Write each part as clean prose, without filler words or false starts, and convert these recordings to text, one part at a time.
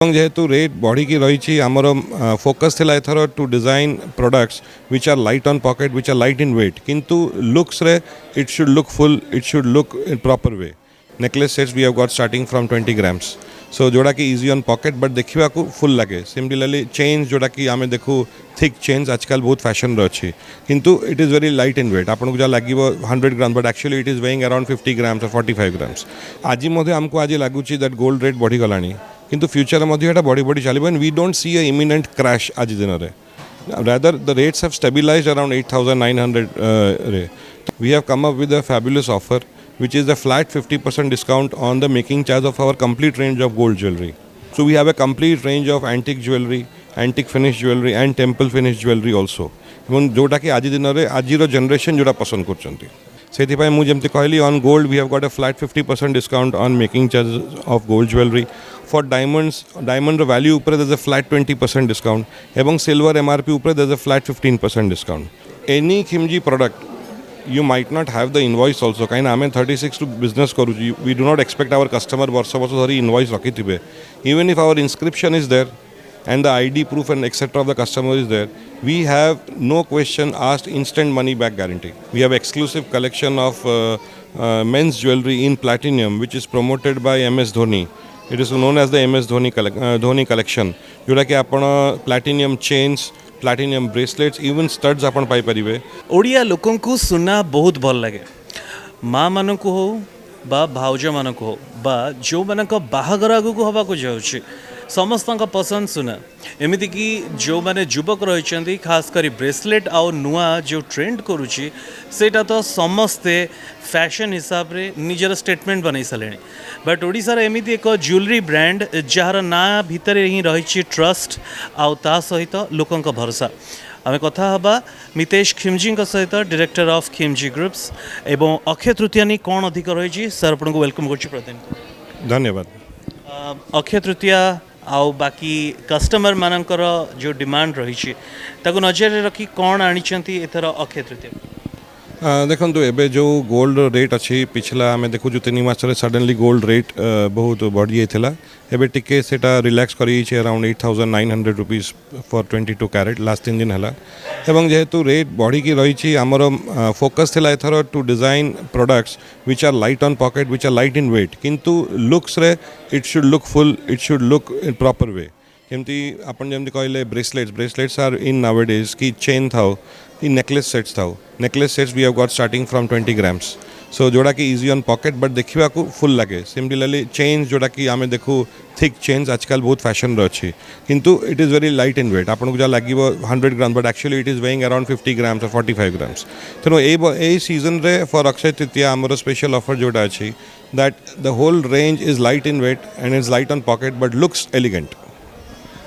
जेहेतु रेट बढ़ी रही आमर फोकस थिला एथर to design products which are light on pocket which are light in weight किंतु लुक्स रे it should look full it should look in proper way necklace sets we have got starting from 20 grams so जोड़ा कि easy on pocket but देखा full लगे similarly chains जोड़ा कि आम देखू थिक चेन्स आजकल बहुत फैशन अच्छी किंतु it is very light in weight आपको जहाँ लगे 100 gram but actually it is weighing around 50 grams और 45 ग्राम्स आज आमको आज लगुच दैट गोल्ड रेट बढ़ी गलानी किंतु फ्यूचर बढ़ी बढ़ी चलो and we don't see a imminent crash आज दिन में rather the rates have stabilized around 8,900 रे we have come up with a fabulous offer which is a flat 50% discount on the making charge of our complete range of gold jewelry. So we have a complete range of antique jewelry, antique finish jewelry and temple finish jewelry also. जोटा कि आज दिन में आज generation जोटा पसंद कर से मुझे कहली on gold we have got a flat 50% discount on making charge of gold jewellery for diamonds diamond value ऊपर there is a flat 20% discount एवं सिल्वर एमआरपी ऊपर there is a flat 15% discount any Khimji product you might not have the invoice also कहीं आम 36 business करूँ we do not expect our customer वर्ष वर्ष धरी invoice रखी थे even if our inscription is there and the ID proof and etc of the customer is there we have no question asked instant money back guarantee. We have exclusive collection of men's jewelry in platinum which is promoted by MS Dhoni. It is known as the MS Dhoni collection जोटा कि आपण platinum chains platinum bracelets even studs आपण पाई परिबे ओडिया लोकन को सुना बहुत भल लगे माँ मान को हो बा भाउज मान को हो बा जो मान बाहागर आगू हवा को जाऊँगी समस्त पसंद सुना एमती कि जो माने युवक रही खास कर ब्रेसलेट आउ नुआ जो ट्रेंड करुच्ची सेटा तो समस्ते फैशन हिसाब रे निजर स्टेटमेंट बन सारे बट ओडिशार एमती एक ज्वेलरी ब्रांड जार ना भितर ही रही ट्रस्ट आउ ता सहित लोकंक भरोसा आम कथा हबा मितेश खिमजी सहित डायरेक्टर ऑफ खिमजी ग्रुप्स एवं अक्षय तृतीया कौन अधिक रही सर आपको वेलकम कर धन्यवाद अक्षय तृतीया आउ बाकी कस्टमर मानकर जो डिमांड रही नजर रखी कौन आनी एथर अक्षय तृतीया देखो एबे जो गोल्ड रेट अच्छी पिछला आम देखु 3 मास सडनली गोल्ड रेट बहुत बढ़ी जाता एबे टिके सेटा रिलैक्स कर around 8,900 rupees for 22 carat last 3 दिन है एवं जेहेतु रेट बढ़ी रही आमर फोकस थिला एथर to design products which are light on pocket which are light in weight किंतु लुक्स रे it should look full it should look in proper way केमती आपन जमती कहले ब्रेसलेट्स आर इन नावेडेज की चेन था कि necklace sets we have got starting from 20 grams so जोड़ा कि इजी ऑन पॉकेट बट देखा फुल लगे सिमिलरली चेन्स जोड़ा कि आम देखू थिक चेन्स आजकल बहुत फैशन अच्छी किंतु it is very light in weight आपको जहाँ लगे 100 gram but actually it is weighing around 50 grams और 45 ग्राम्स तेणु यही सीजन रे फॉर अक्षय तृतीया आमर स्पेशल ऑफर जोटा अच्छी that the whole range is light in weight and is light on pocket but looks elegant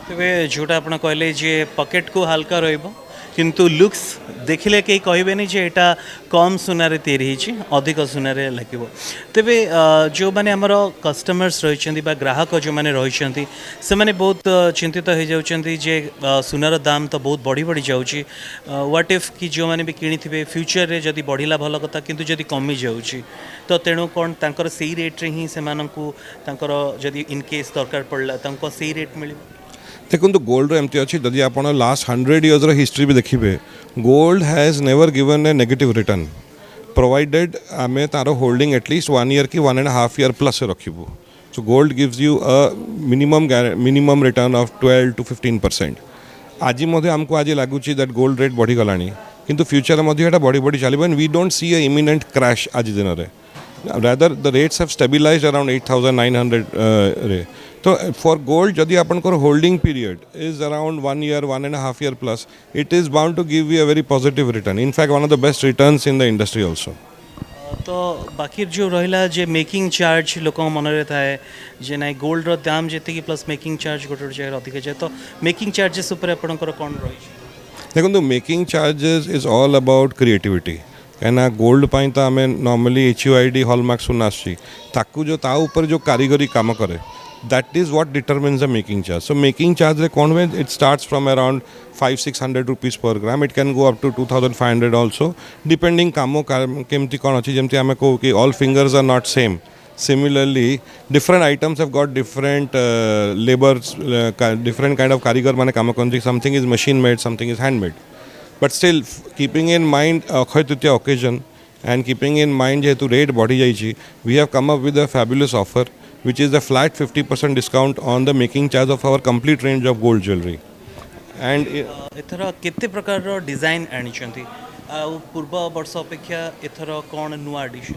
तेरे जोटा आप कहले जे पॉकेट को हल्का रहिबो किंतु लुक्स देखिले कहीं कहबेनि जे एटा कम सुनारे तैयारी अधिक सुनारे लगे तेरे जो मैंने आमर कस्टमर्स रही ग्राहक जो मैंने रही से मैंने बहुत चिंतित हो जाती जे सुनार दाम तो बहुत बढ़ी बढ़ी जाऊँगी व्हाट इफ कि जो मैंने भी किणी फ्यूचर रे जदि बढ़िला भल कथा किंतु जदि कमी जाऊँगी तो तेणु कौन तांकर सेही रेट रे ही से जदि इन केस दरकार पड़ला तांको सेही रेट मिल देखो गोल्ड एमती अच्छी जदि आप लास्ट 100 इयर्स हिस्ट्री भी देखिए gold has never given A negative return provided आम तार होल्डिंग एटलिस्ट 1 ईयर कि 1.5 ईयर प्लस रखू so gold gives you a minimum return of 12 to 15%. आज आमको आज लगुच दैट गोल्ड रेट बढ़ी गलानी किंतु फ्यूचर बढ़ी बढ़ी चलो and we don't see a imminent crash आज दिन में rather the rates have stabilized around 8,900 रे तो फॉर गोल्ड जदि आपनकर holding period is around 1 year 1.5 year plus it is bound to give you a very positive return in fact one of the best returns in the industry also तो बाकी जो रहा जे making charge लोक मन में थाए जे ना गोल्ड रो दाम जी प्लस मेकिंग चार्ज गोटे जगह अधिक जाए तो मेकिंग चार्जेस आपंकर कौन रही देखो making charges is all about creativity कहीं गोल्ड पाई तो आम नॉर्मली HUID हॉलमार्क सुना ताकू जो ता ऊपर जो कारीगरी काम करे that is what determines the making charge so making charge रे कौन में it starts from around 500-600 rupees per gram it can go up to 2,500 also depending काम केमती कौन अच्छी जमती आम कहू कि all fingers are not same Similarly, different items have got different labors, different kind of karigar mane kama kondi. Something is machine made, something is handmade. But still, keeping in mind Akshaya Tritiya occasion and keeping in mind jehetu rate body jaichi, we have come up with a fabulous offer, which is a flat 50% discount on the making charge of our complete range of gold jewelry. And ଏଥର କେତେ ପ୍ରକାରର design ଆଣିଛନ୍ତି ଆଉ ପୂର୍ବ ବର୍ଷ ଅପେକ୍ଷା ଏଥର କ'ଣ ନୂଆ ଆଡିସନ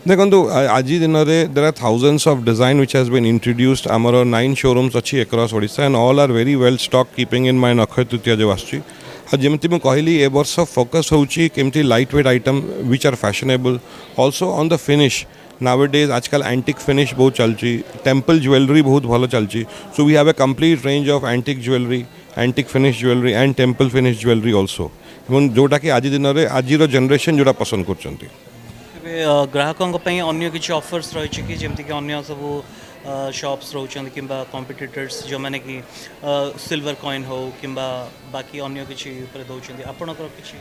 ଦେଖନ୍ତୁ ଆଜି ଦିନରେ there are thousands of design which has been introduced. ଆମର 9 showrooms ଅଛି across Odisha and all are very well stocked, keeping in mind Akshaya Tritiya जो आସୁଛି। ଆଉ ଯେମିତି ମୁଁ କହିଲି ଏ ବର୍ଷ ଫୋକସ୍ ହେଉଛି କେମିତି light weight item which are fashionable, also on the finish. Nowadays आजकल antique finish बहुत ଚାଲିଛି, temple jewelry ବହୁତ ଭଲ ଚାଲିଛି। So we have a complete range of antique jewelry, antique finish jewelry and temple finish jewelry also, ଏବଂ ଯେଉଁଟାକି ଆଜି ଦିନରେ ଆଜିର ଜେନେରେସନ୍ ଯେଉଁଟା ପସନ୍ଦ କରୁଛନ୍ତି। ତେବେ ଗ୍ରାହକଙ୍କ ପାଇଁ ଅନ୍ୟ କିଛି ଅଫର୍ସ ରହିଛି କି ଯେମିତିକି ଅନ୍ୟ ସବୁ ସପ୍ସ ରହୁଛନ୍ତି କିମ୍ବା କମ୍ପିଟିଟର୍ସ ଯେଉଁମାନେ କି ସିଲଭର କଏନ୍ ହଉ କିମ୍ବା ବାକି ଅନ୍ୟ କିଛି ଉପରେ ଦେଉଛନ୍ତି ଆପଣଙ୍କର କିଛି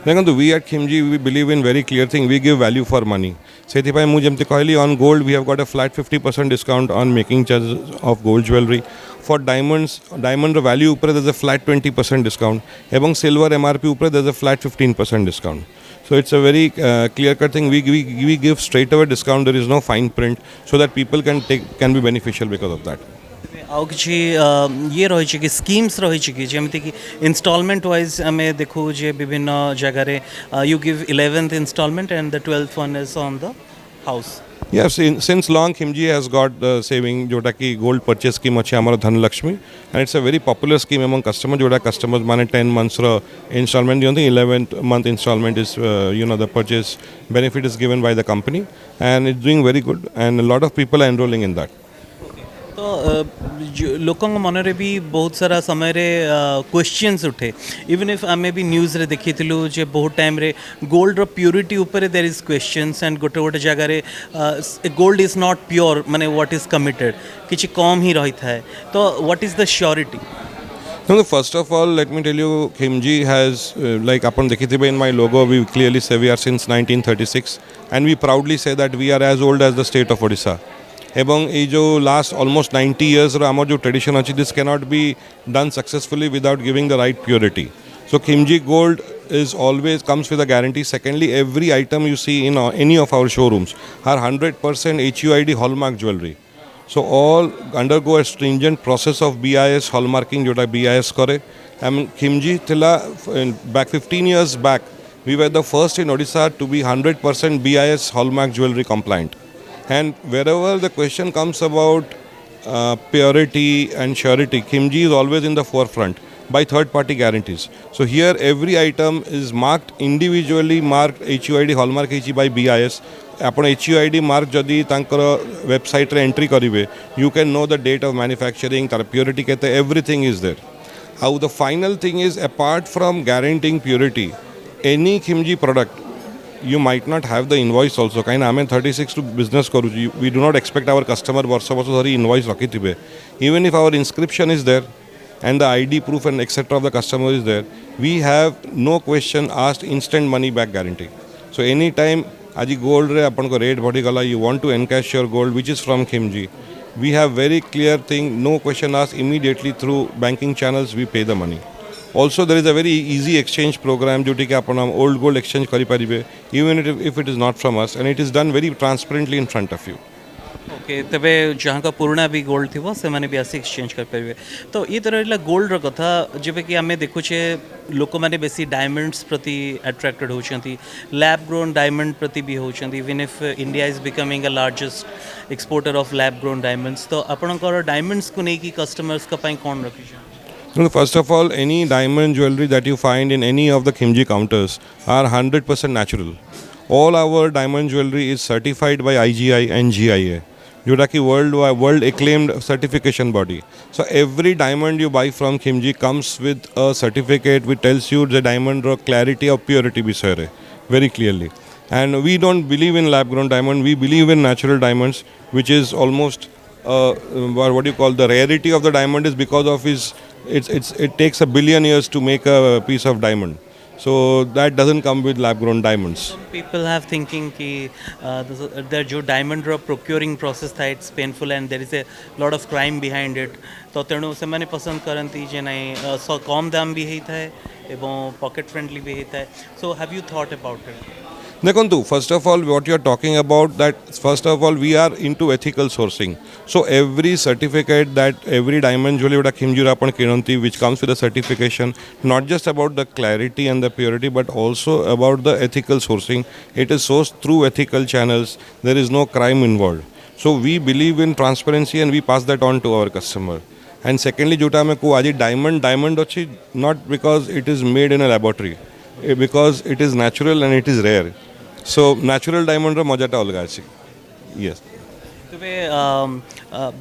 ଦେଖନ୍ତୁ we at Khimji we believe in very clear thing, we give value for money। ସେଥିପାଇଁ ମୁଁ ଯେମିତି କହିଲି on gold we have got a flat 50% discount on making charges of gold jewelry। For diamonds, diamond value ଉପରେ there is a flat 20% discount ଏବଂ silver MRP ଉପରେ there is a flat 15% discount। So it's a very clear cut thing, we give straight away discount, there is no fine print, so that people can be beneficial because of that। ଆଉ କିଛି ଇଏ ରହିଛି କି schemes ରହିଛି କି ଯେମିତିକି instalment wise ଆମେ ଦେଖୁ ଯେ ବିଭିନ୍ନ ଜାଗାରେ you give 11th instalment and the 12th one is on the house Yes, since long Khimji has got the saving jota ki gold purchase scheme achi amar Dhanalakshmi, and it's a very popular scheme among customers jota customers mane 10 months ro installment diyonti, 11th month installment is the purchase benefit is given by the company and it's doing very good and a lot of people are enrolling in that। तो ଲୋକଙ୍କ ମନରେ ବି ବହୁତ ସାରା ସମୟରେ questions ଉଠେ even if ଆମେ ବି ନ୍ୟୁଜ୍ରେ ଦେଖିଥିଲୁ ଯେ ବହୁତ ଟାଇମ୍ରେ ଗୋଲ୍ଡର ପ୍ୟୁରିଟି ଉପରେ ଦେର୍ ଇଜ୍ କ୍ୱେଶ୍ଚିନ୍ସ ଆଣ୍ଡ ଗୋଟେ ଗୋଟେ ଜାଗାରେ ଗୋଲ୍ଡ ଇଜ୍ ନଟ୍ ପିଓର ମାନେ ହ୍ୱାଟ୍ ଇଜ୍ କମିଟେଡ୍ କିଛି କମ୍ ହିଁ ରହିଥାଏ ତ what is the surety. No, first of all, let me tell you, Khimji has, like upon Dekhithibe in my logo, we clearly say we are since 1936 and we proudly say that we are as old as the state of Odisha। এবং এই যে last almost 90 ইয়ার্সর আমার যে tradition আছে this cannot be done successfully without giving the right purity. So Khimji gold is always comes with a guarantee। Secondly, every item you see in any of our showrooms are 100% HUID hallmark jewelry। So all undergo a stringent process of BIS hallmarking jota BIS kore। And Khimji tila back 15 years back we were the first in Odisha to be 100% BIS hallmark jewelry compliant। And wherever the question comes about purity and surety, Khimji is always in the forefront by third party guarantees। So here every item is marked individually, marked HUID hallmark ହେଇଛି by BIS। ଆପଣ HUID mark ଯଦି ତାଙ୍କର ୱେବସାଇଟ୍ରେ entry କରିବେ you can know the date of manufacturing, ତାର purity କେତେ, everything is there। ଆଉ the final thing is apart from guaranteeing purity, any Khimji product you might not have the invoice also। କାହିଁକି ନା ଆମେ 36 to business କରୁଛୁ, we do not expect our customer ବର୍ଷ ବର୍ଷ ଧରି invoice ରଖିଥିବେ। Even if our inscription is there and the ID proof and etc of the customer is there, we have no question asked, instant money back guarantee। So anytime aji gold re apanko rate badi gala, you want to encash your gold which is from Khimji, we have very clear thing, no question asked, immediately through banking channels we pay the money। Also there is a very easy exchange program जोटी कि अपन old gold exchange करी परिबे even if it is not from us, and it is done very transparently in front of you। Okay तेबे जहाँ का पुराना भी gold थी से मैंने भी आसी एक्सचेंज कर पारे। तो ये तो रहा गोल्ड कथा जब कि आम देखुचे लोक मैंने बेसी डायमंड्स प्रति अट्रैक्टेड होती, लैब ग्रोन डायमंड प्रति भी होती, even if India is becoming a largest exporter of lab grown diamonds. तो आपंकर डायमंड्स को लेकिन कस्टमर्स का कौन रखी? First of all, any diamond jewelry that you find in any of the Khimji counters are 100% natural। All our diamond jewelry is certified by IGI and GIA, जोटा कि world acclaimed certification body। So every diamond you buy from Khimji comes with a certificate which tells you the diamond clarity or purity bisare very clearly। And we don't believe in lab grown diamond, we believe in natural diamonds, which is almost what do you call, the rarity of the diamond is because of it takes a billion years to make a piece of diamond। So that doesn't come with lab grown diamonds. People have thinking कि the जो diamond रो procuring process था it's painful and there is a lot of crime behind it तो तेणु से मैंने पसंद करती जे नहीं सो कम दाम भी होता है एवं पॉकेट फ्रेंडली भी होता है so have you thought about it Dekhuntu, first of all, what you're talking about, that first of all, we are into ethical sourcing. So every certificate that every diamond jewelry that Khimjura apan kinanti, which comes with a certification, not just about the clarity and the purity, but also about the ethical sourcing. It is sourced through ethical channels. There is no crime involved. So we believe in transparency and we pass that on to our customer. And secondly, jota ame ko aji diamond ochi, not because it is made in a laboratory, because it is natural and it is rare. So natural diamond ର ମଜାଟା ଅଲଗା ଅଛି. Yes. ତେବେ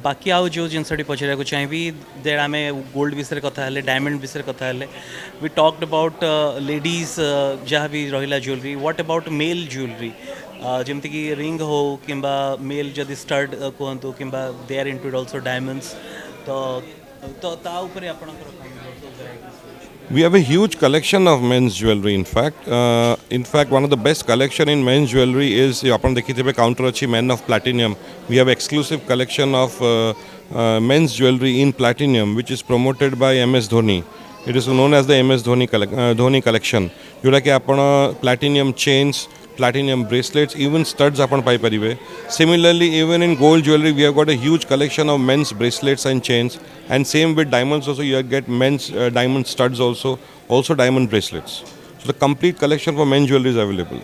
ବାକି ଆଉ ଯେଉଁ ଜିନିଷଟି ପଚାରିବାକୁ ଚାହିଁବି ଦେର୍ ଆମେ ଗୋଲ୍ଡ ବିଷୟରେ କଥା ହେଲେ ଡାଇମଣ୍ଡ ବିଷୟରେ କଥା ହେଲେ वी टॉक्ड अबाउट लेडीज जहाँ भी रहिला jewellery what about male jewellery ଯେମିତିକି ରିଙ୍ଗ ହଉ କିମ୍ବା ମେଲ୍ ଯଦି ଷ୍ଟଡ୍ କୁହନ୍ତୁ କିମ୍ବା ଦେ ଆର୍ ଇନଟୁ ଅଲସୋ ଡାଇମଣ୍ଡସ୍ ତ ତା ଉପରେ ଆପଣଙ୍କର We have a huge collection of men's jewelry. In fact, one of the best collection in men's jewelry is apan dekhitebe counter achi Men of Platinum. We have exclusive collection of men's jewelry in platinum, which is promoted by MS Dhoni. It is known as the MS Dhoni collection. जोटा कि आपण platinum chains, platinum bracelets, even studs apan pai paribe. Similarly, even in gold jewelry, we have got a huge collection of men's bracelets and chains. And same with diamonds also, you get men's diamond studs also diamond bracelets. So the complete collection for men's jewelry is available.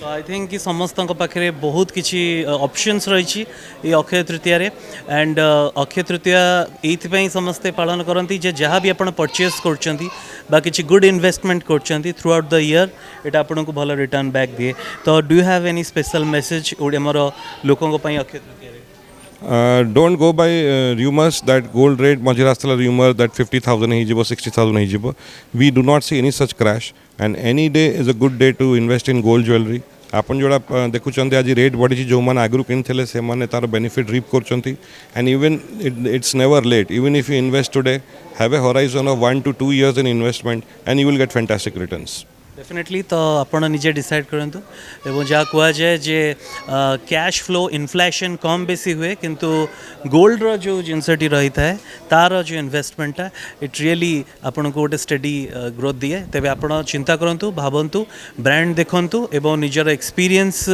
तो I think कि समस्त पाखे बहुत किसी options रही ये अक्षय तृतीय and Akshaya Tritiya ये समस्ते पालन करती जे जहाँ भी आप परचेस कर किसी गुड इन्वेस्टमेंट कर थ्रू आउट द ईयर यहाँ आपको भल रिटर्न बैक दिए तो do you have any special message आमर लोकों अक्षय तृतीय Don't go by rumors that gold rate मझे आसला rumor that 50,000 हो 60,000 हो. We do not see any such crash and any day is a good day to invest in gold jewelry. आपन जोड़ा देखुचंते आज रेट बढ़ी जो मैंने आगु किनथिले से माने तार बेनिफिट रिप करचंती and even it's never late. Even if you invest today, have a horizon of 1 to 2 years in investment and you will get fantastic returns. Definitely तो आपण निजे डिसाइड करंतु एवं जहाँ कह जाए जे कैश फ्लो इन्फ्लेशन कम बेसी हुए किंतु गोल्ड रो जो जिनसटी रही था तार जो इन्वेस्टमेंट इट रियली आपन को गोटे स्टडी ग्रोथ दिए तेबे आपण चिंता करंतु भावंतु ब्रांड देखंतु एवं निजर एक्सपीरियंस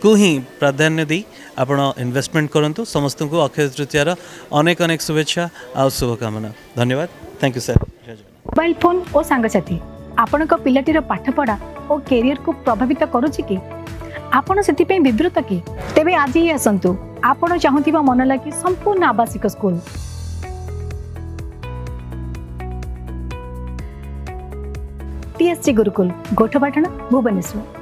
को ही प्राधान्य दी आपण इन्वेस्टमेंट करंतु समस्त को अक्षय तृतीयार अनेक अनेक शुभेच्छा आ शुभकामना धन्यवाद thank you sir mobile phone और सांगसाथी आपणक पिलाटीर पाठपढ़ा और कैरियर को प्रभावित करुच्ची कि आपण से विवृत कि तेबे आज ही आसतु आपण चाहूबा मन लगी संपूर्ण आवासिक स्कूल TSG गुरुकुल गोठपाटण भुवनेश्वर।